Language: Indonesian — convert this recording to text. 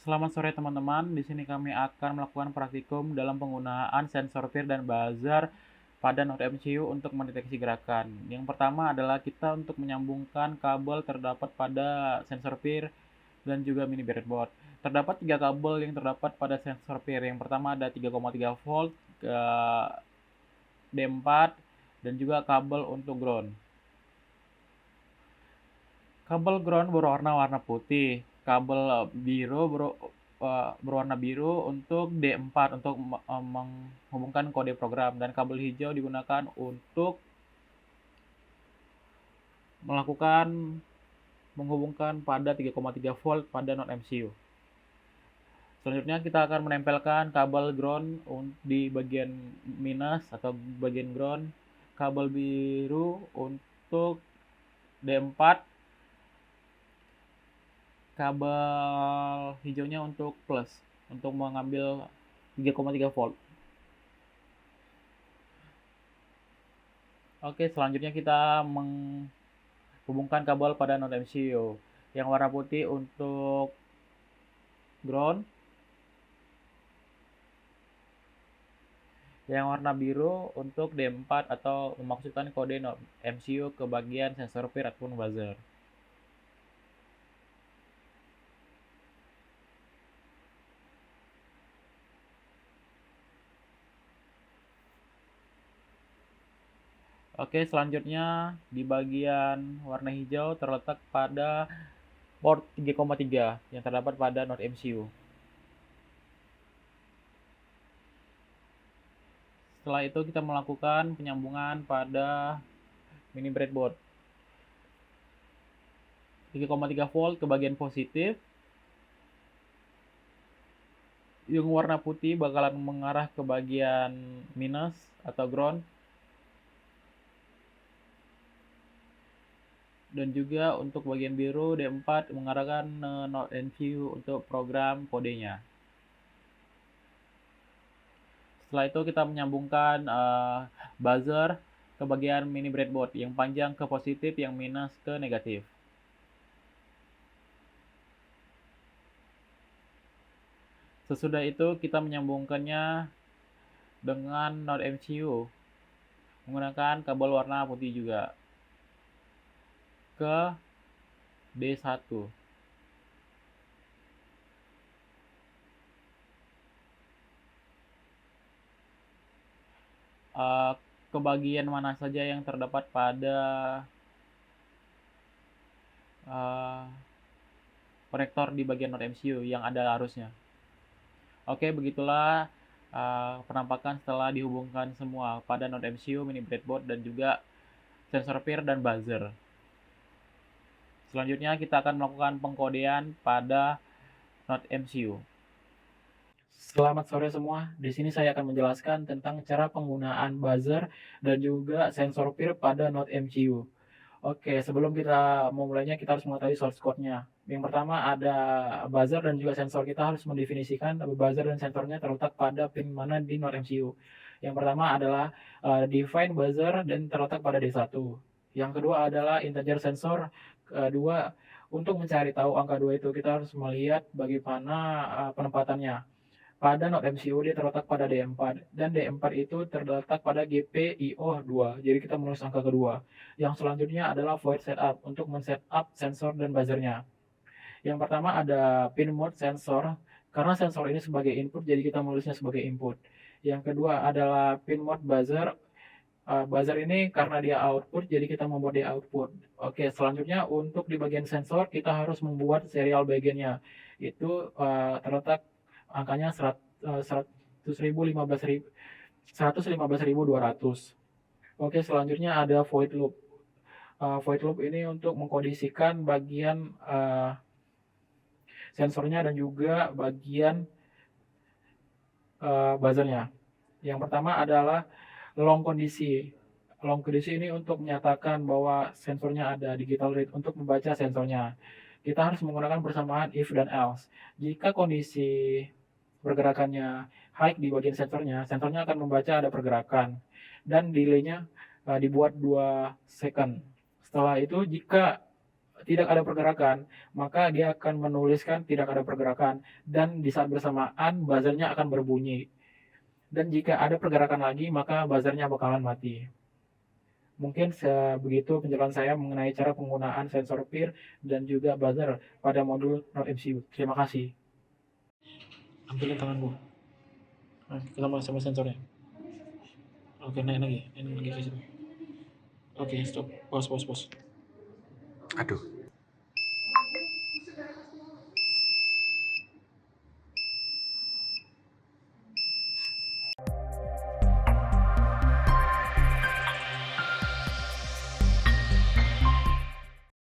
Selamat sore teman-teman. Di sini kami akan melakukan praktikum dalam penggunaan sensor peer dan buzzer pada Node MCU untuk mendeteksi gerakan. Yang pertama adalah kita untuk menyambungkan kabel terdapat pada sensor peer dan juga mini breadboard. Terdapat tiga kabel yang terdapat pada sensor peer. Yang pertama ada 3,3 volt ke D4 dan juga kabel untuk ground. Kabel ground berwarna putih, kabel berwarna biru untuk D4 untuk menghubungkan kode program, dan kabel hijau digunakan untuk menghubungkan pada 3,3 volt pada node MCU. Selanjutnya kita akan menempelkan kabel ground di bagian minus atau bagian ground, kabel biru untuk D4, kabel hijaunya untuk plus untuk mengambil 3,3 volt. Oke, selanjutnya kita menghubungkan kabel pada node MCU. Yang warna putih untuk ground, yang warna biru untuk D4 atau memasukkan kode node MCU ke bagian sensor peer ataupun buzzer. Oke, selanjutnya di bagian warna hijau terletak pada port 3,3 yang terdapat pada node MCU. Setelah itu kita melakukan penyambungan pada mini breadboard. 3,3 volt ke bagian positif. Yang warna putih bakalan mengarah ke bagian minus atau ground. Dan juga untuk bagian biru D4 mengarahkan node NView untuk program kodenya. Setelah itu kita menyambungkan buzzer ke bagian mini breadboard, yang panjang ke positif, yang minus ke negatif. Sesudah itu kita menyambungkannya dengan node MCU menggunakan kabel warna putih juga ke D1. Ke bagian mana saja yang terdapat pada konektor di bagian node MCU yang ada arusnya. Oke, begitulah penampakan setelah dihubungkan semua pada node MCU, mini breadboard, dan juga sensor peer dan buzzer. Selanjutnya kita akan melakukan pengkodean pada node MCU. Selamat sore semua. Di sini saya akan menjelaskan tentang cara penggunaan buzzer dan juga sensor peer pada node MCU. Oke, sebelum kita memulainya kita harus mengetahui source code-nya. Yang pertama ada buzzer dan juga sensor. Kita harus mendefinisikan buzzer dan sensornya terletak pada pin mana di node MCU. Yang pertama adalah define buzzer dan terletak pada D1. Yang kedua adalah integer sensor. Kedua, untuk mencari tahu angka 2 itu kita harus melihat bagaimana penempatannya. Pada node MCU dia terletak pada D4 dan D4 itu terletak pada GPIO2. Jadi kita menulis angka kedua. Yang selanjutnya adalah void setup untuk men-setup sensor dan buzzernya. Yang pertama ada pin mode sensor. Karena sensor ini sebagai input jadi kita menulisnya sebagai input. Yang kedua adalah pin mode buzzer. Buzzer ini karena dia output jadi kita membuat dia output. Oke, selanjutnya untuk di bagian sensor kita harus membuat serial bagiannya. Itu terletak angkanya 115.200. Oke, selanjutnya ada void loop. Void loop ini untuk mengkondisikan bagian sensornya dan juga bagian buzzernya. Yang pertama adalah long kondisi. Long kondisi ini untuk menyatakan bahwa sensornya ada digital read untuk membaca sensornya. Kita harus menggunakan persamaan if dan else. Jika kondisi pergerakannya high di bagian sensornya akan membaca ada pergerakan dan delay-nya dibuat 2 second. Setelah itu jika tidak ada pergerakan, maka dia akan menuliskan tidak ada pergerakan, dan di saat bersamaan buzzernya akan berbunyi. Dan jika ada pergerakan lagi, maka buzzernya bakalan mati. Mungkin begitu penjelasan saya mengenai cara penggunaan sensor peer dan juga buzzer pada modul Node MCU. Terima kasih. Ambilin tanganmu. Nah, kita mulai sama sensornya. Oke, naik lagi ke situ. Oke, stop. Pause. Aduh.